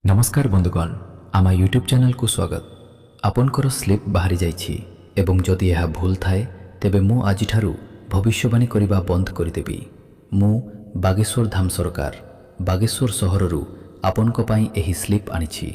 नमस्कार बंधुगण आम यूट्यूब चैनल को स्वागत। आपनकर स्लीप बाहरी जाइछि एवं जदि यह भूल थाए तेबे मु आज भविष्यवाणी करिबा बंद करिदेबी। मु बागेश्वर धाम सरकार बागेश्वर सहररू आपनको पाई एही स्लीप आनिछि।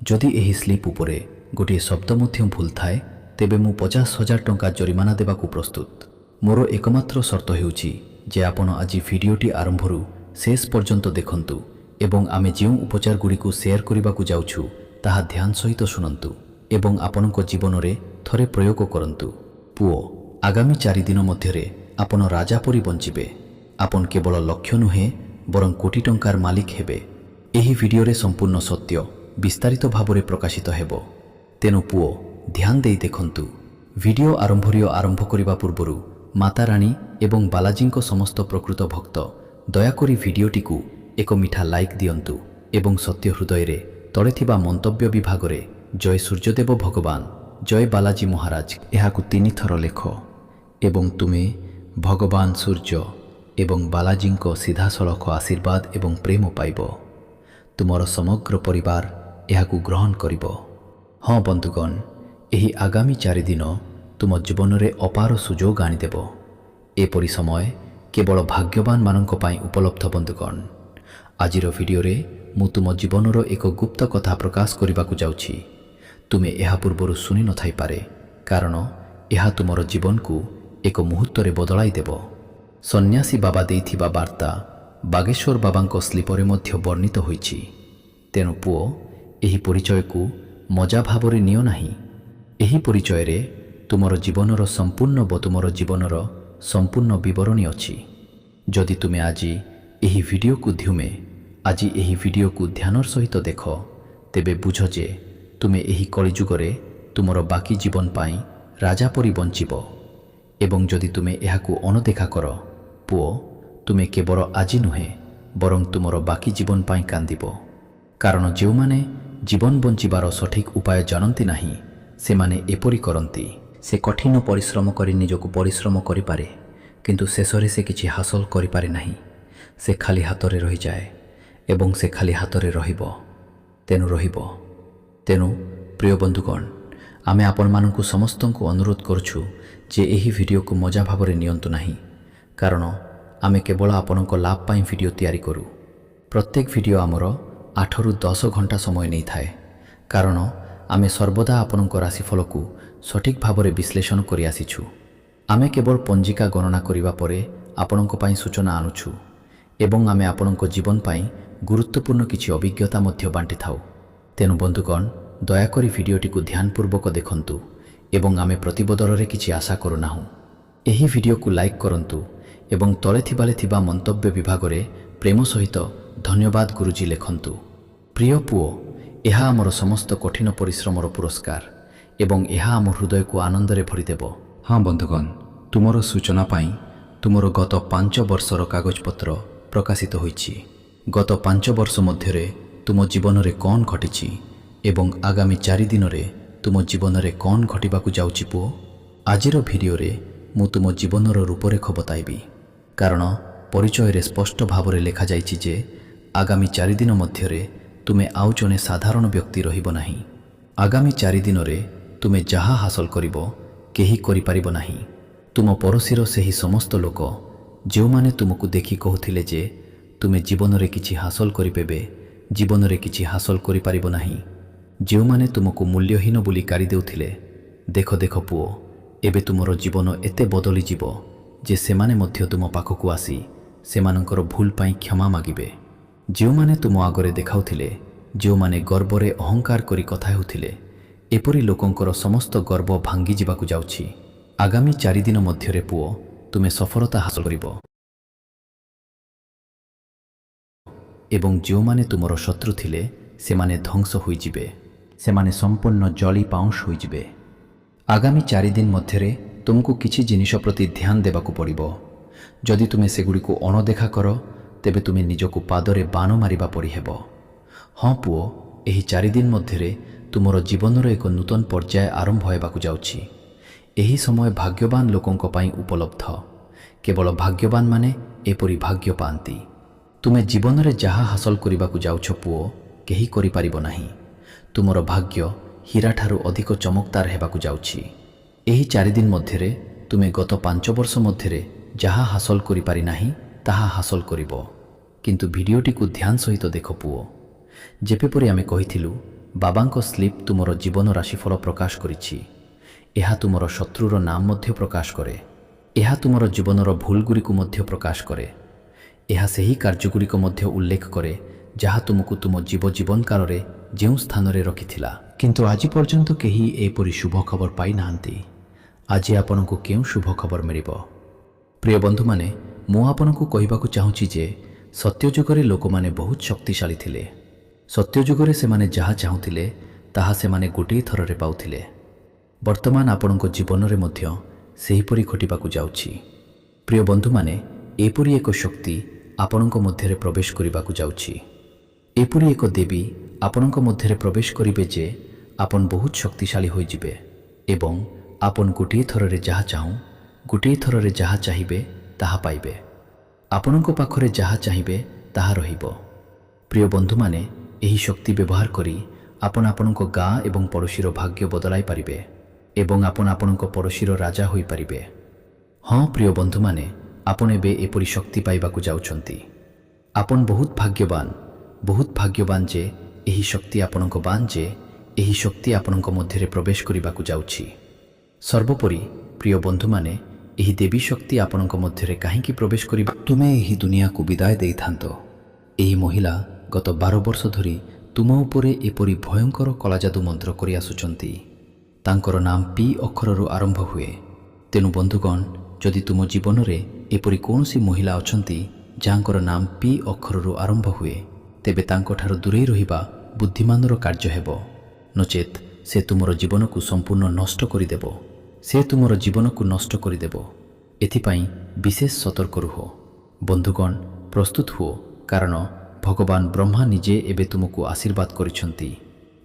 जदि एही स्लीप उपरे गोटे शब्द मध्य भूल थाए तेबे मु 50,000 टंका जरिमाना देबाकू प्रस्तुत। मोर एकमात्र शर्त हेउछि जे आपण आज भिडियोटी आरंभरू शेष पर्यंत देखंतु एवं आमे जो उपचार गुड़ी को शेयर करने को जाउछु ताहा ध्यान सहित शुणंतु एवं आपनक जीवन रे थरे प्रयोग करंतु। पुओ आगामी 4 दिन मध्यरे आपण राजा परी बंचिबे। आपण केवल लक्ष्य नुहे बरं कोटी टंकार मालिक हेबे। एही वीडियो रे संपूर्ण सत्य विस्तारित भावरे प्रकाशित हेबो। तेनु पुओ ध्यान देई देखंतु। वीडियो आरंभ करिबा पूर्वरु माता रानी एवं बालाजींको समस्त प्रकृत भक्त दयाकरी वीडियोटी को एक मिठा लाइक दियंतु एवं सत्य हृदय रे तळे थिबा मंतव्य विभाग रे जय सूर्यदेव भगवान जय बालाजी महाराज एहाकु 3 थर लेख एवं तुमे भगवान सूर्य एवं बालाजींको सीधासळख आशीर्वाद एवं प्रेम पाइब। तुमर समग्र परिवार एहाकु ग्रहण करिब। हाँ बंधुगण एही आगामी 4 दिन तुम जीवन रे अपार सुजोग आनिदेब। एपरि समय केवल भाग्यवान मानक पाई उपलब्ध। बंधुगण आजिर वीडियो रे मु तुम जीवनर एक गुप्त कथा प्रकाश करने को जाउछि। तुमे एहा पूर्वरु सुनि न थाई पारे कारण एहा तुमर जीवन को एक मुहूर्त रे बदलाई देब। सन्यासी बाबा देइथिबा वार्ता बागेश्वर बाबांको स्लीपरे मध्य वर्णित होइछि। तेनु पुओ एही परिचय को मजा भावरे नियो नाही। एही परिचय रे तुमर जीवनर तुमर संपूर्ण विवरणी अछि। जदि तुमे आजी एही वीडियो को ध्युमे आज एही वीडियो को ध्यानर सहित देख तेबे बुझ जे तुमे एही कलिजुगरे तुमर बाकी जीवन पाई राजा परी बंचिब। एवं जदि तुमे एहाकु अनदेखा कर पुओ तुमे केवल आजी नुहे बरं तुमर बाकी जीवन पाई कांदिब। कारण जो माने जीवन बंचिबार सठिक उपाय जानती नाही सेमाने एपरि करंती। से कठिन परिश्रम करी निजको परिश्रम करि पारे किंतु शेषरे से किछि हासिल करि पारे नाही। से खाली हाथरे रही जाए एवं से खाली हाथरे रहिबो। तेनु प्रिय बंधुगण आमे आपण मानकु समस्तंकु अनुरोध करछु जे एही वीडियो को मजा भावरे नियंतु नाही। कारण आमे केवल आपनक लाभ पाई वीडियो तैयारी करू। प्रत्येक वीडियो आमर 8 रु 10 घंटा समय नहीं थाए। कारण आमे सर्वदा आपनक राशिफल को सठिक भावरे विश्लेषण करि आसिछु। आमे केवल पंजिका गणना करिबा परे आपनक पाई सूचना आनुछु एवं आमे आपनक जीवन पाई गुरुत्वपूर्ण किछि अभिज्ञता मध्य बांटी थाउ। तेनु बंधुगण दयाकरी वीडियोटी को ध्यानपूर्वक देखंतु एवं आमे प्रतिबदल किछि आशा करूनाहु। एही वीडियो को लाइक करंतु एवं तले थिबा मंतव्य विभाग रे प्रेम सहित धन्यवाद गुरुजी लेखंतु। प्रिय पुओ एहा आमर समस्त कठिन परिश्रमर पुरस्कार एवं एहा आम हृदय को आनंद रे भरिदेब। हाँ बंधुगण तुमर सूचना पाई तुमर गत 5 वर्षर कागजपत्र प्रकाशित होइछि। गत 5 वर्ष मध्यरे तुम जीवन रे कौन घटिछि एवं आगामी 4 दिन रे तुम जीवन रे कौन घटिबाकू जाउछि पुओ। आजिर वीडियो रे मु तुम जीवनर रूपरेख बताइबी। कारण परिचय रे स्पष्ट भाव रे लेखा जाइछि जे आगामी 4 दिन मध्यरे तुमे आउ जने साधारण व्यक्ति रहिबो नाही। आगामी 4 दिन रे तुमे जहा हासिल करिबो केही करि पारिबो नाही। तुम पड़ोसीर सेही समस्त लोक जो माने तुमको देखि कहूथिले जे तुमे जीवन रे किछि हासिल करिपेबे जीवन रे किछि हासिल करि पारिबो नाही। जो माने तुमको मूल्यहीन बोली गाड़ी देउथिले देख पुओ एबे तुमर जीवन एते बदली जीवो जे सेमाने मध्य तुम पाखकु आसी सेमानंकर भूल पाई क्षमा मागिबे। जो माने तुम आगरे देखाउथिले जो माने गर्वरे अहंकार करी कथा हेउथिले एपरि लोकंकर समस्त गर्व भांगी जिबाकु जाउछि। आगामी 4 दिन मध्यरे पुओ तुमे सफलता हासिल करिबो एवं जो माने तुमर शत्रु थिले सेमाने ध्वंस होई जिबे सेमाने संपूर्ण जली पाउंश होई जिबे। आगामी 4 दिन मध्यरे तुमको किछि जिनिष प्रति ध्यान देबाकू पड़िबो। जदि तुमे सेगुडी को अणदेखा कर तेबे तुमे निजको पादरे बाण मारिबा पड़ी हेबो। हाँ पुओ एही 4 दिन मध्यरे तुमर जीवनर एक नूतन पर्याय आरंभ हेबाकू जाउछि। एही समय भाग्यवान लोकंक पाई उपलब्ध। केवल भाग्यवान माने एपरि भाग्य पांती। तुमे जीवन रे जहा हासिल करने को जाउछ पुओ କେହି କରିପାରିବ ନାହିଁ। ତୁମର ଭାଗ୍ୟ ହୀରାଠାରୁ ଅଧିକ ଚମକଦାର ହେବାକୁ ଯାଉଛି। ଏହି 4 ଦିନ ମଧ୍ୟରେ ତୁମେ ଗତ 5 ବର୍ଷ ମଧ୍ୟରେ ଯାହା ହାସଲ କରିପାରି ନାହିଁ ତାହା ହାସଲ କରିବ। କିନ୍ତୁ ଭିଡ଼ିଓଟିକୁ ଧ୍ୟାନ ସହିତ ଦେଖ ପୁଅ। ଯେପରି ଆମେ କହିଥିଲୁ, ବାବାଙ୍କ ସ୍ଲିପ୍ ତୁମର ଜୀବନ ରାଶିଫଳ ପ୍ରକାଶ କରିଛି। ଏହା ତୁମର ଶତ୍ରୁର ନାମ ମଧ୍ୟ ପ୍ରକାଶ କରେ। ଏହା ତୁମର ଜୀବନର ଭୁଲଗୁଡ଼ିକୁ ମଧ୍ୟ ପ୍ରକାଶ କରେ। ଏହା ସେହି କାର୍ଯ୍ୟଗୁଡ଼ିକ ମଧ୍ୟ ଉଲ୍ଲେଖ କରେ ଯାହା ତୁମକୁ ତୁମ ଜୀବନ କାଳରେ ଯେଉଁ ସ୍ଥାନରେ ରଖିଥିଲା। କିନ୍ତୁ ଆଜି ପର୍ଯ୍ୟନ୍ତ କେହି ଏପରି ଶୁଭ ଖବର ପାଇନାହାନ୍ତି। ଆଜି ଆପଣଙ୍କୁ କେଉଁ ଶୁଭ ଖବର ମିଳିବ? ପ୍ରିୟ ବନ୍ଧୁମାନେ, ମୁଁ ଆପଣଙ୍କୁ କହିବାକୁ ଚାହୁଁଛି ଯେ ସତ୍ୟଯୁଗରେ ଲୋକମାନେ ବହୁତ ଶକ୍ତିଶାଳୀ ଥିଲେ। ସତ୍ୟଯୁଗରେ ସେମାନେ ଯାହା ଚାହୁଁଥିଲେ ତାହା ସେମାନେ ଗୋଟିଏ ଥରରେ ପାଉଥିଲେ। ବର୍ତ୍ତମାନ ଆପଣଙ୍କ ଜୀବନରେ ମଧ୍ୟ ସେହିପରି ଘଟିବାକୁ ଯାଉଛି। ପ୍ରିୟ ବନ୍ଧୁମାନେ, ଏପରି ଏକ ଶକ୍ତି ଆପଣଙ୍କ ମଧ୍ୟରେ ପ୍ରବେଶ କରିବାକୁ ଯାଉଛି। ଏପରି ଏକ ଦେବୀ ଆପଣଙ୍କ ମଧ୍ୟରେ ପ୍ରବେଶ କରିବେ ଯେ ଆପଣ ବହୁତ ଶକ୍ତିଶାଳୀ ହୋଇଯିବେ ଏବଂ ଆପଣ ଗୋଟିଏ ଥରରେ ଯାହା ଗୋଟିଏ ଥରରେ ଯାହା ଚାହିଁବେ ତାହା ପାଇବେ। ଆପଣଙ୍କ ପାଖରେ ଯାହା ଚାହିଁବେ ତାହା ରହିବ। ପ୍ରିୟ ବନ୍ଧୁମାନେ, ଏହି ଶକ୍ତି ବ୍ୟବହାର କରି ଆପଣ ଆପଣଙ୍କ ଗାଁ ଏବଂ ପଡ଼ୋଶୀର ଭାଗ୍ୟ ବଦଳାଇ ପାରିବେ ଏବଂ ଆପଣ ଆପଣଙ୍କ ପଡ଼ୋଶୀର ରାଜା ହୋଇପାରିବେ। ହଁ ପ୍ରିୟ ବନ୍ଧୁମାନେ, ଆପଣ ଏବେ ଏପରି ଶକ୍ତି ପାଇବାକୁ ଯାଉଛନ୍ତି। ଆପଣ ବହୁତ ଭାଗ୍ୟବାନ ଯେ ଏହି ଶକ୍ତି ଆପଣଙ୍କ ମଧ୍ୟରେ ପ୍ରବେଶ କରିବାକୁ ଯାଉଛି। ସର୍ବୋପରି ପ୍ରିୟ ବନ୍ଧୁମାନେ, ଏହି ଦେବୀ ଶକ୍ତି ଆପଣଙ୍କ ମଧ୍ୟରେ କାହିଁକି ପ୍ରବେଶ କରିବ? ତୁମେ ଏହି ଦୁନିଆକୁ ବିଦାୟ ଦେଇଥାନ୍ତ। ଏହି ମହିଳା ଗତ 12 ବର୍ଷ ଧରି ତୁମ ଉପରେ ଏପରି ଭୟଙ୍କର କଳାଜାଦୁ ମନ୍ତ୍ର କରି ଆସୁଛନ୍ତି। ତାଙ୍କର ନାମ ପି ଅକ୍ଷରରୁ ଆରମ୍ଭ ହୁଏ। ତେଣୁ ବନ୍ଧୁଗଣ, ଯଦି ତୁମ ଜୀବନରେ ଏପରି କୌଣସି ମହିଳା ଅଛନ୍ତି ଯାହାଙ୍କର ନାମ ପି ଅକ୍ଷରରୁ ଆରମ୍ଭ ହୁଏ, ତେବେ ତାଙ୍କଠାରୁ ଦୂରେଇ ରହିବା ବୁଦ୍ଧିମାନର କାର୍ଯ୍ୟ ହେବ। ନଚେତ୍ ସେ ତୁମର ଜୀବନକୁ ସମ୍ପୂର୍ଣ୍ଣ ନଷ୍ଟ କରିଦେବ। ଏଥିପାଇଁ ବିଶେଷ ସତର୍କ ରୁହ। ବନ୍ଧୁଗଣ, ପ୍ରସ୍ତୁତ ହୁଅ, କାରଣ ଭଗବାନ ବ୍ରହ୍ମା ନିଜେ ଏବେ ତୁମକୁ ଆଶୀର୍ବାଦ କରିଛନ୍ତି।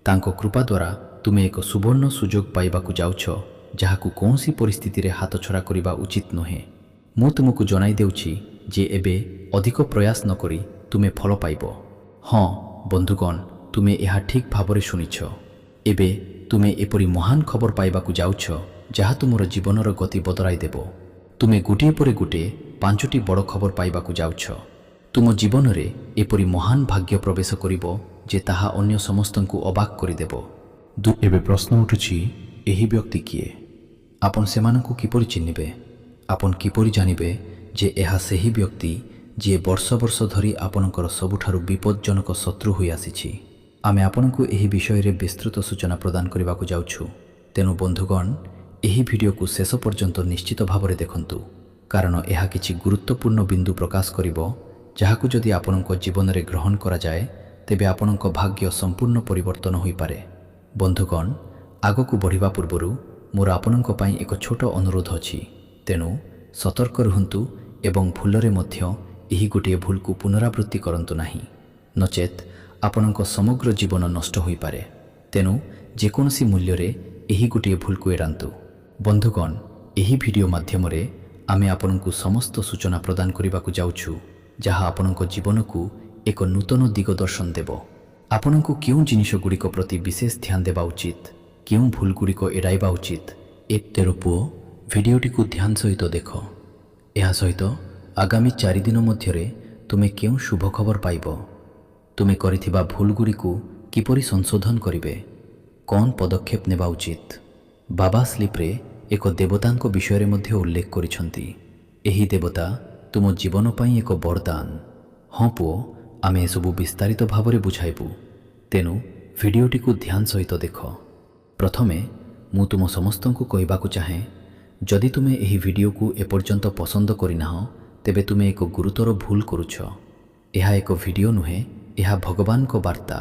ତାଙ୍କ କୃପା ଦ୍ୱାରା ତୁମେ ଏକ ସୁବର୍ଣ୍ଣ ସୁଯୋଗ ପାଇବାକୁ ଯାଉଛ, ଯାହାକୁ କୌଣସି ପରିସ୍ଥିତିରେ ହାତଛଡ଼ା କରିବା ଉଚିତ ନୁହେଁ। ମୁଁ ତୁମକୁ ଜଣାଇ ଦେଉଛି ଯେ ଏବେ ଅଧିକ ପ୍ରୟାସ ନ କରି ତୁମେ ଫଳ ପାଇବ। ହଁ ବନ୍ଧୁଗଣ, ତୁମେ ଏହା ଠିକ୍ ଭାବରେ ଶୁଣିଛ। ଏବେ ତୁମେ ଏପରି ମହାନ ଖବର ପାଇବାକୁ ଯାଉଛ ଯାହା ତୁମର ଜୀବନର ଗତି ବଦଳାଇ ଦେବ। ତୁମେ ଗୋଟିଏ ପରେ ଗୋଟିଏ 5ଟି ବଡ଼ ଖବର ପାଇବାକୁ ଯାଉଛ। ତୁମ ଜୀବନରେ ଏପରି ମହାନ ଭାଗ୍ୟ ପ୍ରବେଶ କରିବ ଯେ ତାହା ଅନ୍ୟ ସମସ୍ତଙ୍କୁ ଅବାକ୍ କରିଦେବ। ଏବେ ପ୍ରଶ୍ନ ଉଠୁଛି, ଏହି ବ୍ୟକ୍ତି କିଏ? ଆପଣ ସେମାନଙ୍କୁ କିପରି ଚିହ୍ନିବେ? ଆପଣ କିପରି ଜାଣିବେ ଯେ ଏହା ସେହି ବ୍ୟକ୍ତି ଯିଏ ବର୍ଷ ଧରି ଆପଣଙ୍କର ସବୁଠାରୁ ବିପଜ୍ଜନକ ଶତ୍ରୁ ହୋଇ ଆସିଛି? ଆମେ ଆପଣଙ୍କୁ ଏହି ବିଷୟରେ ବିସ୍ତୃତ ସୂଚନା ପ୍ରଦାନ କରିବାକୁ ଯାଉଛୁ। ତେଣୁ ବନ୍ଧୁଗଣ, ଏହି ଭିଡ଼ିଓକୁ ଶେଷ ପର୍ଯ୍ୟନ୍ତ ନିଶ୍ଚିତ ଭାବରେ ଦେଖନ୍ତୁ, କାରଣ ଏହା କିଛି ଗୁରୁତ୍ୱପୂର୍ଣ୍ଣ ବିନ୍ଦୁ ପ୍ରକାଶ କରିବ ଯାହାକୁ ଯଦି ଆପଣଙ୍କ ଜୀବନରେ ଗ୍ରହଣ କରାଯାଏ ତେବେ ଆପଣଙ୍କ ଭାଗ୍ୟ ସମ୍ପୂର୍ଣ୍ଣ ପରିବର୍ତ୍ତନ ହୋଇପାରେ। ବନ୍ଧୁଗଣ, ଆଗକୁ ବଢ଼ିବା ପୂର୍ବରୁ ମୋର ଆପଣଙ୍କ ପାଇଁ ଏକ ଛୋଟ ଅନୁରୋଧ ଅଛି। ତେଣୁ ସତର୍କ ରୁହନ୍ତୁ ଏବଂ ଭୁଲରେ ମଧ୍ୟ ଏହି ଗୋଟିଏ ଭୁଲକୁ ପୁନରାବୃତ୍ତି କରନ୍ତୁ ନାହିଁ, ନଚେତ୍ ଆପଣଙ୍କ ସମଗ୍ର ଜୀବନ ନଷ୍ଟ ହୋଇପାରେ। ତେଣୁ ଯେକୌଣସି ମୂଲ୍ୟରେ ଏହି ଗୋଟିଏ ଭୁଲକୁ ଏଡ଼ାନ୍ତୁ। ବନ୍ଧୁଗଣ, ଏହି ଭିଡ଼ିଓ ମାଧ୍ୟମରେ ଆମେ ଆପଣଙ୍କୁ ସମସ୍ତ ସୂଚନା ପ୍ରଦାନ କରିବାକୁ ଯାଉଛୁ ଯାହା ଆପଣଙ୍କ ଜୀବନକୁ ଏକ ନୂତନ ଦିଗଦର୍ଶନ ଦେବ। ଆପଣଙ୍କୁ କେଉଁ ଜିନିଷଗୁଡ଼ିକ ପ୍ରତି ବିଶେଷ ଧ୍ୟାନ ଦେବା ଉଚିତ, କେଉଁ ଭୁଲଗୁଡ଼ିକ ଏଡ଼ାଇବା ଉଚିତ, ତେଣୁ ପୁଅ, ଭିଡ଼ିଓଟିକୁ ଧ୍ୟାନ ସହିତ ଦେଖ। ଏହା ସହିତ ଆଗାମୀ 4 ଦିନ ମଧ୍ୟରେ ତୁମେ କେଉଁ ଶୁଭ ଖବର ପାଇବ, ତୁମେ କରିଥିବା ଭୁଲଗୁଡ଼ିକୁ କିପରି ସଂଶୋଧନ କରିବେ, କ'ଣ ପଦକ୍ଷେପ ନେବା ଉଚିତ। ବାବା ସ୍ଲିପ୍ରେ ଏକ ଦେବତାଙ୍କ ବିଷୟରେ ମଧ୍ୟ ଉଲ୍ଲେଖ କରିଛନ୍ତି। ଏହି ଦେବତା ତୁମ ଜୀବନ ପାଇଁ ଏକ ବରଦାନ। ହଁ ପୁଅ, ଆମେ ଏସବୁ ବିସ୍ତାରିତ ଭାବରେ ବୁଝାଇବୁ। ତେଣୁ ଭିଡ଼ିଓଟିକୁ ଧ୍ୟାନ ସହିତ ଦେଖ। ପ୍ରଥମେ ମୁଁ ତୁମ ସମସ୍ତଙ୍କୁ କହିବାକୁ ଚାହେଁ, ଯଦି ତୁମେ ଏହି ଭିଡ଼ିଓକୁ ଏପର୍ଯ୍ୟନ୍ତ ପସନ୍ଦ କରିନାହଁ ତେବେ ତୁମେ ଏକ ଗୁରୁତର ଭୁଲ କରୁଛ। ଏହା ଏକ ଭିଡ଼ିଓ ନୁହେଁ, ଏହା ଭଗବାନଙ୍କ ବାର୍ତ୍ତା।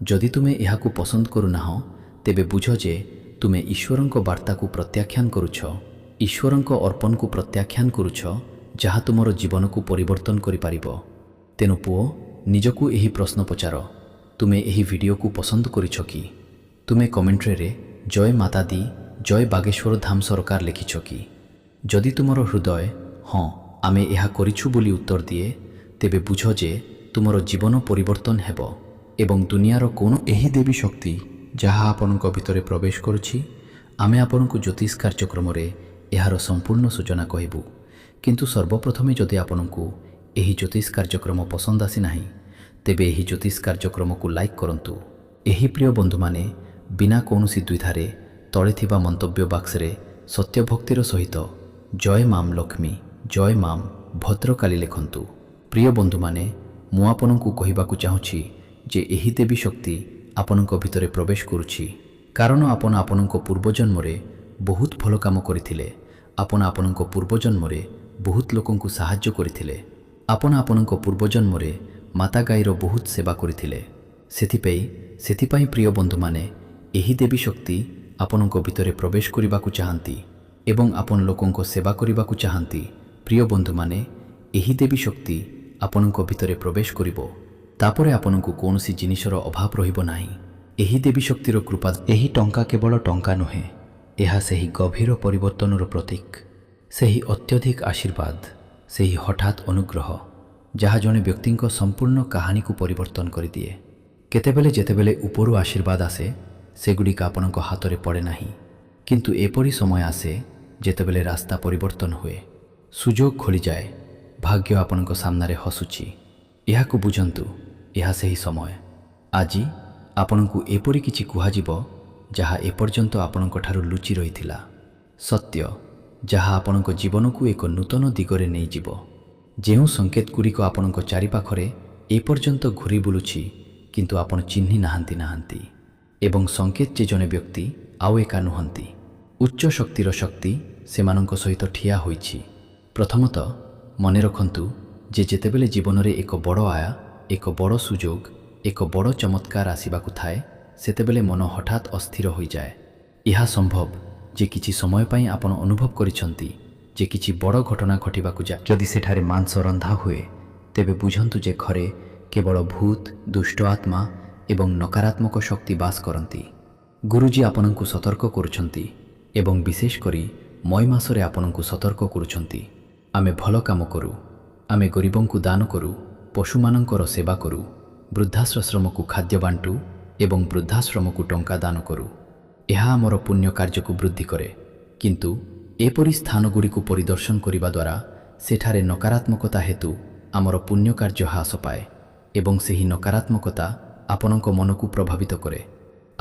ଯଦି ତୁମେ ଏହାକୁ ପସନ୍ଦ କରୁନାହଁ ତେବେ ବୁଝ ଯେ ତୁମେ ଈଶ୍ୱରଙ୍କ ବାର୍ତ୍ତାକୁ ପ୍ରତ୍ୟାଖ୍ୟାନ କରୁଛ, ଈଶ୍ୱରଙ୍କ ଅର୍ପଣକୁ ପ୍ରତ୍ୟାଖ୍ୟାନ କରୁଛ, ଯାହା ତୁମର ଜୀବନକୁ ପରିବର୍ତ୍ତନ କରିପାରିବ। ତେଣୁ ପୁଅ, ନିଜକୁ ଏହି ପ୍ରଶ୍ନ ପଚାର, ତୁମେ ଏହି ଭିଡ଼ିଓକୁ ପସନ୍ଦ କରିଛ କି? ତୁମେ କମେଣ୍ଟରେ ଜୟ ମାତା ଦି, ଜୟ ବାଗେଶ୍ୱର ଧାମ ସରକାର ଲେଖିଛ କି? ଯଦି ତୁମର ହୃଦୟ ହଁ ଆମେ ଏହା କରିଛୁ ବୋଲି ଉତ୍ତର ଦିଏ, ତେବେ ବୁଝ ଯେ ତୁମର ଜୀବନ ପରିବର୍ତ୍ତନ ହେବ। ଏବଂ ଦୁନିଆର କୌଣସି ଏହି ଦେବୀ ଶକ୍ତି ଯାହା ଆପଣଙ୍କ ଭିତରେ ପ୍ରବେଶ କରୁଛି, ଆମେ ଆପଣଙ୍କୁ ଜ୍ୟୋତିଷ କାର୍ଯ୍ୟକ୍ରମରେ ଏହାର ସମ୍ପୂର୍ଣ୍ଣ ସୂଚନା କହିବୁ। କିନ୍ତୁ ସର୍ବପ୍ରଥମେ ଯଦି ଆପଣଙ୍କୁ ଏହି ଜ୍ୟୋତିଷ କାର୍ଯ୍ୟକ୍ରମ ପସନ୍ଦ ଆସିନାହିଁ, ତେବେ ଏହି ଜ୍ୟୋତିଷ କାର୍ଯ୍ୟକ୍ରମକୁ ଲାଇକ୍ କରନ୍ତୁ। ଏହି ପ୍ରିୟ ବନ୍ଧୁମାନେ, ବିନା କୌଣସି ଦ୍ୱିଧାରେ ତଳେ ଥିବା ମନ୍ତବ୍ୟ ବାକ୍ସରେ ସତ୍ୟଭକ୍ତିର ସହିତ ଜୟ ମାମ୍ ଲକ୍ଷ୍ମୀ, ଜୟ ମାମ୍ ଭଦ୍ରକାଳୀ ଲେଖନ୍ତୁ। ପ୍ରିୟ ବନ୍ଧୁମାନେ, ମୁଁ ଆପଣଙ୍କୁ କହିବାକୁ ଚାହୁଁଛି ଯେ ଏହି ଦେବୀ ଶକ୍ତି ଆପଣଙ୍କ ଭିତରେ ପ୍ରବେଶ କରୁଛି କାରଣ ଆପଣ ଆପଣଙ୍କ ପୂର୍ବଜନ୍ମରେ ବହୁତ ଭଲ କାମ କରିଥିଲେ। ଆପଣ ଆପଣଙ୍କ ପୂର୍ବଜନ୍ମରେ ବହୁତ ଲୋକଙ୍କୁ ସାହାଯ୍ୟ କରିଥିଲେ। ଆପଣ ଆପଣଙ୍କ ପୂର୍ବଜନ୍ମରେ ମାତା ଗାଈର ବହୁତ ସେବା କରିଥିଲେ। ସେଥିପାଇଁ ପ୍ରିୟ ବନ୍ଧୁମାନେ, ଏହି ଦେବୀ ଶକ୍ତି ଆପଣଙ୍କ ଭିତରେ ପ୍ରବେଶ କରିବାକୁ ଚାହାନ୍ତି ଏବଂ ଆପଣ ଲୋକଙ୍କ ସେବା କରିବାକୁ ଚାହାନ୍ତି। ପ୍ରିୟ ବନ୍ଧୁମାନେ, ଏହି ଦେବୀ ଶକ୍ତି ଆପଣଙ୍କ ଭିତରେ ପ୍ରବେଶ କରିବ, ତାପରେ ଆପଣଙ୍କୁ କୌଣସି ଜିନିଷର ଅଭାବ ରହିବ ନାହିଁ। ଏହି ଦେବୀ ଶକ୍ତିର କୃପା, ଏହି ଟଙ୍କା କେବଳ ଟଙ୍କା ନୁହେଁ, ଏହା ସେହି ଗଭୀର ପରିବର୍ତ୍ତନର ପ୍ରତୀକ, ସେହି ଅତ୍ୟଧିକ ଆଶୀର୍ବାଦ, ସେହି ହଠାତ୍ ଅନୁଗ୍ରହ ଯାହା ଜଣେ ବ୍ୟକ୍ତିଙ୍କ ସମ୍ପୂର୍ଣ୍ଣ କାହାଣୀକୁ ପରିବର୍ତ୍ତନ କରିଦିଏ। କେତେବେଳେ ଯେତେବେଳେ ଉପରୁ ଆଶୀର୍ବାଦ ଆସେ, ସେଗୁଡ଼ିକ ଆପଣଙ୍କ ହାତରେ ପଡ଼େ ନାହିଁ, କିନ୍ତୁ ଏପରି ସମୟ ଆସେ ଯେତେବେଳେ ରାସ୍ତା ପରିବର୍ତ୍ତନ ହୁଏ, ସୁଯୋଗ ଖୋଲିଯାଏ, ଭାଗ୍ୟ ଆପଣଙ୍କ ସାମ୍ନାରେ ହସୁଛି। ଏହାକୁ ବୁଝନ୍ତୁ, ଏହା ସେହି ସମୟ। ଆଜି ଆପଣଙ୍କୁ ଏପରି କିଛି କୁହାଯିବ ଯାହା ଏପର୍ଯ୍ୟନ୍ତ ଆପଣଙ୍କ ଠାରୁ ଲୁଚି ରହିଥିଲା, ସତ୍ୟ ଯାହା ଆପଣଙ୍କ ଜୀବନକୁ ଏକ ନୂତନ ଦିଗରେ ନେଇଯିବ। ଯେଉଁ ସଂକେତଗୁଡ଼ିକ ଆପଣଙ୍କ ଚାରିପାଖରେ ଏପର୍ଯ୍ୟନ୍ତ ଘୁରି ବୁଲୁଛି କିନ୍ତୁ ଆପଣ ଚିହ୍ନି ନାହାନ୍ତି ଏବଂ ସଂକେତ ଯେ ଜଣେ ବ୍ୟକ୍ତି ଆଉ ଏକା ନୁହନ୍ତି। ଉଚ୍ଚ ଶକ୍ତିର ଶକ୍ତି ସେମାନଙ୍କ ସହିତ ଠିଆ ହୋଇଛି। ପ୍ରଥମତଃ ମନେ ରଖନ୍ତୁ ଯେ ଯେତେବେଳେ ଜୀବନରେ ଏକ ବଡ଼ ଆୟ, ଏକ ବଡ଼ ସୁଯୋଗ, ଏକ ବଡ଼ ଚମତ୍କାର ଆସିବାକୁ ଥାଏ, ସେତେବେଳେ ମନ ହଠାତ୍ ଅସ୍ଥିର ହୋଇଯାଏ। ଏହା ସମ୍ଭବ ଯେ କିଛି ସମୟ ପାଇଁ ଆପଣ ଅନୁଭବ କରିଛନ୍ତି ଯେ କିଛି ବଡ଼ ଘଟଣା ଘଟିବାକୁ ଯାଏ। ଯଦି ସେଠାରେ ମାଂସ ରନ୍ଧା ହୁଏ, ତେବେ ବୁଝନ୍ତୁ ଯେ ଘରେ କେବଳ ଭୂତ, ଦୁଷ୍ଟ ଆତ୍ମା ଏବଂ ନକାରାତ୍ମକ ଶକ୍ତି ବାସ କରନ୍ତି। ଗୁରୁଜୀ ଆପଣଙ୍କୁ ସତର୍କ କରୁଛନ୍ତି ଏବଂ ବିଶେଷ କରି ମଇ ମାସରେ ଆପଣଙ୍କୁ ସତର୍କ କରୁଛନ୍ତି। ଆମେ ଭଲ କାମ କରୁ, ଆମେ ଗରିବଙ୍କୁ ଦାନ କରୁ, ପଶୁମାନଙ୍କର ସେବା କରୁ, ବୃଦ୍ଧାଶ୍ରମକୁ ଖାଦ୍ୟ ବାଣ୍ଟୁ ଏବଂ ବୃଦ୍ଧାଶ୍ରମକୁ ଟଙ୍କା ଦାନ କରୁ। ଏହା ଆମର ପୁଣ୍ୟ କାର୍ଯ୍ୟକୁ ବୃଦ୍ଧି କରେ। କିନ୍ତୁ ଏପରି ସ୍ଥାନଗୁଡ଼ିକୁ ପରିଦର୍ଶନ କରିବା ଦ୍ୱାରା ସେଠାରେ ନକାରାତ୍ମକତା ହେତୁ ଆମର ପୁଣ୍ୟ କାର୍ଯ୍ୟ ହ୍ରାସ ପାଏ ଏବଂ ସେହି ନକାରାତ୍ମକତା ଆପଣଙ୍କ ମନକୁ ପ୍ରଭାବିତ କରେ।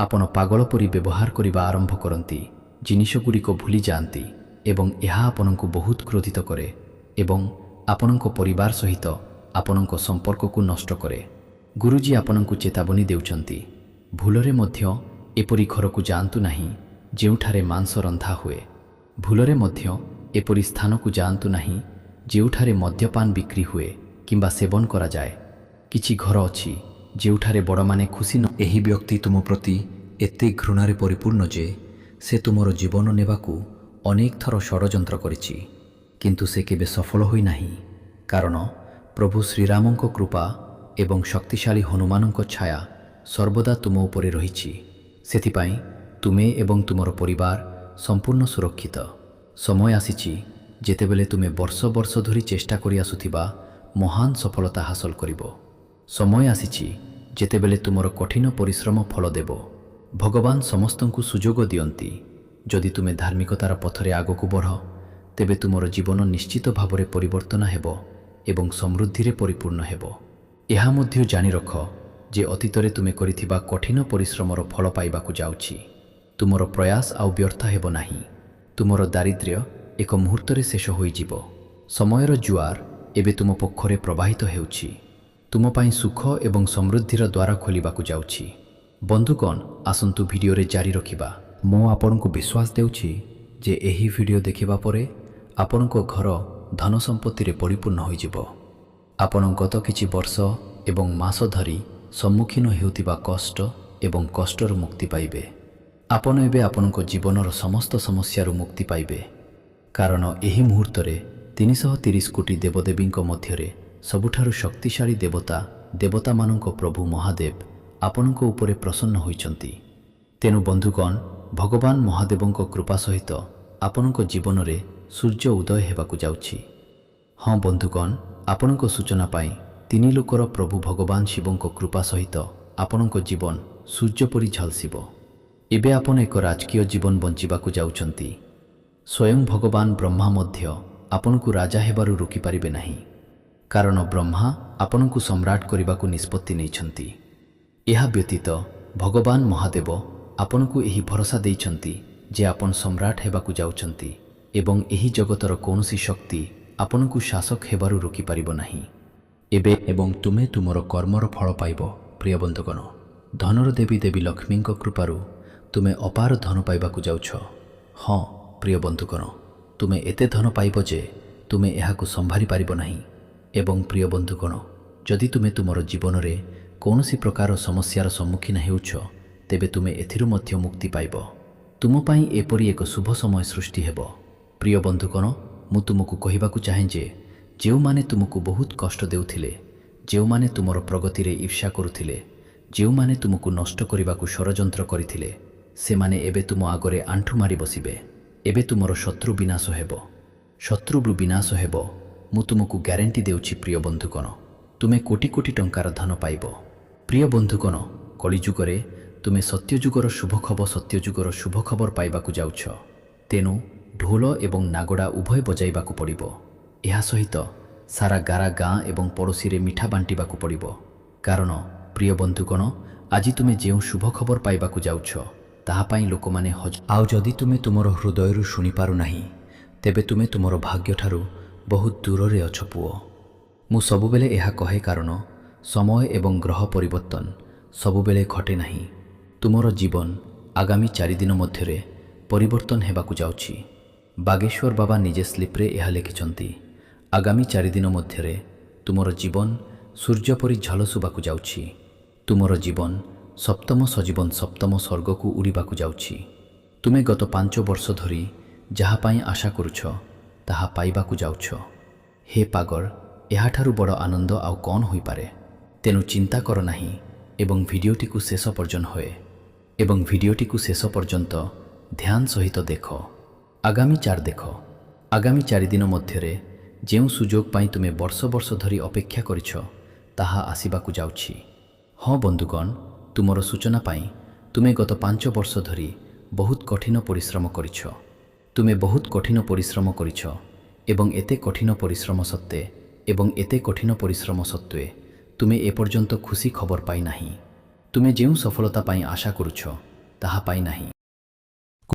ଆପଣ ପାଗଳ ପରି ବ୍ୟବହାର କରିବା ଆରମ୍ଭ କରନ୍ତି, ଜିନିଷଗୁଡ଼ିକ ଭୁଲି ଯାଆନ୍ତି ଏବଂ ଏହା ଆପଣଙ୍କୁ ବହୁତ କ୍ରୋଧିତ କରେ ଏବଂ ଆପଣଙ୍କ ପରିବାର ସହିତ ଆପଣଙ୍କ ସମ୍ପର୍କକୁ ନଷ୍ଟ କରେ। ଗୁରୁଜୀ ଆପଣଙ୍କୁ ଚେତାବନୀ ଦେଉଛନ୍ତି, ଭୁଲରେ ମଧ୍ୟ ଏପରି ଘରକୁ ଯାଆନ୍ତୁ ନାହିଁ ଯେଉଁଠାରେ ମାଂସ ରନ୍ଧା ହୁଏ। ଭୁଲରେ ମଧ୍ୟ ଏପରି ସ୍ଥାନକୁ ଯାଆନ୍ତୁ ନାହିଁ ଯେଉଁଠାରେ ମଦ୍ୟପାନ ବିକ୍ରି ହୁଏ କିମ୍ବା ସେବନ କରାଯାଏ। କିଛି ଘର ଅଛି ଯେଉଁଠାରେ ବଡ଼ମାନେ ଖୁସି ନ। ଏହି ବ୍ୟକ୍ତି ତୁମ ପ୍ରତି ଏତେ ଘୃଣାରେ ପରିପୂର୍ଣ୍ଣ ଯେ ସେ ତୁମର ଜୀବନ ନେବାକୁ ଅନେକ ଥର ଷଡ଼ଯନ୍ତ୍ର କରିଛି, କିନ୍ତୁ ସେ କେବେ ସଫଳ ହୋଇନାହିଁ କାରଣ ପ୍ରଭୁ ଶ୍ରୀରାମଙ୍କ କୃପା ଏବଂ ଶକ୍ତିଶାଳୀ ହନୁମାନଙ୍କ ଛାୟା ସର୍ବଦା ତୁମ ଉପରେ ରହିଛି। ସେଥିପାଇଁ ତୁମେ ଏବଂ ତୁମର ପରିବାର ସମ୍ପୂର୍ଣ୍ଣ ସୁରକ୍ଷିତ। ସମୟ ଆସିଛି ଯେତେବେଳେ ତୁମେ ବର୍ଷ ବର୍ଷ ଧରି ଚେଷ୍ଟା କରି ଆସୁଥିବା ମହାନ ସଫଳତା ହାସଲ କରିବ। ସମୟ ଆସିଛି ଯେତେବେଳେ ତୁମର କଠିନ ପରିଶ୍ରମ ଫଳ ଦେବ। ଭଗବାନ ସମସ୍ତଙ୍କୁ ସୁଯୋଗ ଦିଅନ୍ତି। ଯଦି ତୁମେ ଧାର୍ମିକତାର ପଥରେ ଆଗକୁ ବଢ଼, ତେବେ ତୁମର ଜୀବନ ନିଶ୍ଚିତ ଭାବରେ ପରିବର୍ତ୍ତନ ହେବ ଏବଂ ସମୃଦ୍ଧିରେ ପରିପୂର୍ଣ୍ଣ ହେବ। ଏହା ମଧ୍ୟ ଜାଣି ରଖ ଯେ ଅତୀତରେ ତୁମେ କରିଥିବା କଠିନ ପରିଶ୍ରମର ଫଳ ପାଇବାକୁ ଯାଉଛି। ତୁମର ପ୍ରୟାସ ଆଉ ବ୍ୟର୍ଥ ହେବ ନାହିଁ। ତୁମର ଦାରିଦ୍ର୍ୟ ଏକ ମୁହୂର୍ତ୍ତରେ ଶେଷ ହୋଇଯିବ। ସମୟର ଜୁଆର ଏବେ ତୁମ ପକ୍ଷରେ ପ୍ରବାହିତ ହେଉଛି। ତୁମ ପାଇଁ ସୁଖ ଏବଂ ସମୃଦ୍ଧିର ଦ୍ୱାର ଖୋଲିବାକୁ ଯାଉଛି। ବନ୍ଧୁଗଣ, ଆସନ୍ତୁ ଭିଡ଼ିଓରେ ଜାରି ରଖିବା। ମୁଁ ଆପଣଙ୍କୁ ବିଶ୍ୱାସ ଦେଉଛି ଯେ ଏହି ଭିଡ଼ିଓ ଦେଖିବା ପରେ ଆପଣଙ୍କ ଘର ଧନ ସମ୍ପତ୍ତିରେ ପରିପୂର୍ଣ୍ଣ ହୋଇଯିବ। ଆପଣ ଗତ କିଛି ବର୍ଷ ଏବଂ ମାସ ଧରି ସମ୍ମୁଖୀନ ହେଉଥିବା କଷ୍ଟ ଏବଂ କଷ୍ଟରୁ ମୁକ୍ତି ପାଇବେ। ଆପଣ ଏବେ ଆପଣଙ୍କ ଜୀବନର ସମସ୍ତ ସମସ୍ୟାରୁ ମୁକ୍ତି ପାଇବେ କାରଣ ଏହି ମୁହୂର୍ତ୍ତରେ 330 କୋଟି ଦେବଦେବୀଙ୍କ ମଧ୍ୟରେ ସବୁଠାରୁ ଶକ୍ତିଶାଳୀ ଦେବତାମାନଙ୍କ ପ୍ରଭୁ ମହାଦେବ ଆପଣଙ୍କ ଉପରେ ପ୍ରସନ୍ନ ହୋଇଛନ୍ତି। ତେଣୁ ବନ୍ଧୁଗଣ, ଭଗବାନ ମହାଦେବଙ୍କ କୃପା ସହିତ ଆପଣଙ୍କ ଜୀବନରେ ସୂର୍ଯ୍ୟ ଉଦୟ ହେବାକୁ ଯାଉଛି। ହଁ ବନ୍ଧୁଗଣ, ଆପଣଙ୍କ ସୂଚନା ପାଇଁ ତିନି ଲୋକର ପ୍ରଭୁ ଭଗବାନ ଶିବଙ୍କ କୃପା ସହିତ ଆପଣଙ୍କ ଜୀବନ ସୂର୍ଯ୍ୟ ପରି ଝଲସିବ। ଏବେ ଆପଣ ଏକ ରାଜକୀୟ ଜୀବନ ବଞ୍ଚିବାକୁ ଯାଉଛନ୍ତି। ସ୍ୱୟଂ ଭଗବାନ ବ୍ରହ୍ମା ମଧ୍ୟ ଆପଣଙ୍କୁ ରାଜା ହେବାରୁ ରୋକିପାରିବେ ନାହିଁ, କାରଣ ବ୍ରହ୍ମା ଆପଣଙ୍କୁ ସମ୍ରାଟ କରିବାକୁ ନିଷ୍ପତ୍ତି ନେଇଛନ୍ତି। ଏହା ବ୍ୟତୀତ ଭଗବାନ ମହାଦେବ ଆପଣଙ୍କୁ ଏହି ଭରସା ଦେଇଛନ୍ତି ଯେ ଆପଣ ସମ୍ରାଟ ହେବାକୁ ଯାଉଛନ୍ତି ଏବଂ ଏହି ଜଗତର କୌଣସି ଶକ୍ତି ଆପଣଙ୍କୁ ଶାସକ ହେବାରୁ ରୋକିପାରିବ ନାହିଁ। ଏବେ ଏବଂ ତୁମେ ତୁମର କର୍ମର ଫଳ ପାଇବ। ପ୍ରିୟ ବନ୍ଧୁଗଣ, ଧନର ଦେବୀ ଦେବୀ ଲକ୍ଷ୍ମୀଙ୍କ କୃପାରୁ ତୁମେ ଅପାର ଧନ ପାଇବାକୁ ଯାଉଛ। ହଁ ପ୍ରିୟ ବନ୍ଧୁଗଣ, ତୁମେ ଏତେ ଧନ ପାଇବ ଯେ ତୁମେ ଏହାକୁ ସମ୍ଭାଳି ପାରିବ ନାହିଁ। ଏବଂ ପ୍ରିୟ ବନ୍ଧୁଗଣ, ଯଦି ତୁମେ ତୁମର ଜୀବନରେ କୌଣସି ପ୍ରକାର ସମସ୍ୟାର ସମ୍ମୁଖୀନ ହେଉଛ, ତେବେ ତୁମେ ଏଥିରୁ ମଧ୍ୟ ମୁକ୍ତି ପାଇବ। ତୁମ ପାଇଁ ଏପରି ଏକ ଶୁଭ ସମୟ ସୃଷ୍ଟି ହେବ। ପ୍ରିୟ ବନ୍ଧୁଗଣ, ମୁଁ ତୁମକୁ କହିବାକୁ ଚାହେଁ ଯେ ଯେଉଁମାନେ ତୁମକୁ ବହୁତ କଷ୍ଟ ଦେଉଥିଲେ, ଯେଉଁମାନେ ତୁମର ପ୍ରଗତିରେ ଈର୍ଷା କରୁଥିଲେ, ଯେଉଁମାନେ ତୁମକୁ ନଷ୍ଟ କରିବାକୁ ଷଡ଼ଯନ୍ତ୍ର କରିଥିଲେ, ସେମାନେ ଏବେ ତୁମ ଆଗରେ ଆଣ୍ଠୁ ମାରି ବସିବେ। ଏବେ ତୁମର ଶତ୍ରୁ ବିନାଶ ହେବ। ଶତ୍ରୁରୁ ବିନାଶ ହେବ, ମୁଁ ତୁମକୁ ଗ୍ୟାରେଣ୍ଟି ଦେଉଛି। ପ୍ରିୟ ବନ୍ଧୁଗଣ, ତୁମେ କୋଟି କୋଟି ଟଙ୍କାର ଧନ ପାଇବ। ପ୍ରିୟ ବନ୍ଧୁଗଣ, କଳିଯୁଗରେ ତୁମେ ସତ୍ୟଯୁଗର ଶୁଭ ଖବର ପାଇବାକୁ ଯାଉଛ। ତେଣୁ ଢୋଲ ଏବଂ ନାଗଡ଼ା ଉଭୟ ବଜାଇବାକୁ ପଡ଼ିବ। ଏହା ସହିତ ସାରା ଗାଁ ଏବଂ ପଡ଼ୋଶୀରେ ମିଠା ବାଣ୍ଟିବାକୁ ପଡ଼ିବ। କାରଣ ପ୍ରିୟ ବନ୍ଧୁଗଣ, ଆଜି ତୁମେ ଯେଉଁ ଶୁଭ ଖବର ପାଇବାକୁ ଯାଉଛ, ତାହା ପାଇଁ ଲୋକମାନେ ଆଉ ଯଦି ତୁମେ ତୁମର ହୃଦୟରୁ ଶୁଣିପାରୁନାହିଁ, ତେବେ ତୁମେ ତୁମର ଭାଗ୍ୟଠାରୁ ବହୁତ ଦୂରରେ ଅଛ ପୁଅ। ମୁଁ ସବୁବେଳେ ଏହା କହେ, କାରଣ ସମୟ ଏବଂ ଗ୍ରହ ପରିବର୍ତ୍ତନ ସବୁବେଳେ ଘଟେ ନାହିଁ। ତୁମର ଜୀବନ ଆଗାମୀ 4 ଦିନ ମଧ୍ୟରେ ପରିବର୍ତ୍ତନ ହେବାକୁ ଯାଉଛି। ବାଗେଶ୍ୱର ବାବା ନିଜେ ସ୍ଲିପ୍ରେ ଏହା ଲେଖିଛନ୍ତି। ଆଗାମୀ 4 ଦିନ ମଧ୍ୟରେ ତୁମର ଜୀବନ ସୂର୍ଯ୍ୟ ପରି ଝଲସୁବାକୁ ଯାଉଛି। ତୁମର ଜୀବନ ସପ୍ତମ ସଜୀବନ ସପ୍ତମ ସ୍ୱର୍ଗକୁ ଉଡ଼ିବାକୁ ଯାଉଛି। ତୁମେ ଗତ 5 ବର୍ଷ ଧରି ଯାହା ପାଇଁ ଆଶା କରୁଛ, ତାହା ପାଇବାକୁ ଯାଉଛ। ହେ ପାଗଳ, ଏହାଠାରୁ ବଡ଼ ଆନନ୍ଦ ଆଉ କ'ଣ ହୋଇପାରେ? ତେଣୁ ଚିନ୍ତା କର ନାହିଁ ଏବଂ ଭିଡ଼ିଓଟିକୁ ଶେଷ ପର୍ଯ୍ୟନ୍ତ ଧ୍ୟାନ ସହିତ ଦେଖ। ଆଗାମୀ 4 ଦିନ ମଧ୍ୟରେ ଯେଉଁ ସୁଯୋଗ ପାଇଁ ତୁମେ ବର୍ଷ ଧରି ଅପେକ୍ଷା କରିଛ, ତାହା ଆସିବାକୁ ଯାଉଛି। ହଁ ବନ୍ଧୁଗଣ, ତୁମର ସୂଚନା ପାଇଁ ତୁମେ ଗତ 5 ବର୍ଷ ଧରି ବହୁତ କଠିନ ପରିଶ୍ରମ କରିଛ। ତୁମେ ବହୁତ କଠିନ ପରିଶ୍ରମ କରିଛ ଏବଂ ଏତେ କଠିନ ପରିଶ୍ରମ ସତ୍ତ୍ୱେ ତୁମେ ଏପର୍ଯ୍ୟନ୍ତ ଖୁସି ଖବର ପାଇନାହିଁ। ତୁମେ ଯେଉଁ ସଫଳତା ପାଇଁ ଆଶା କରୁଛ, ତାହା ପାଇନାହିଁ।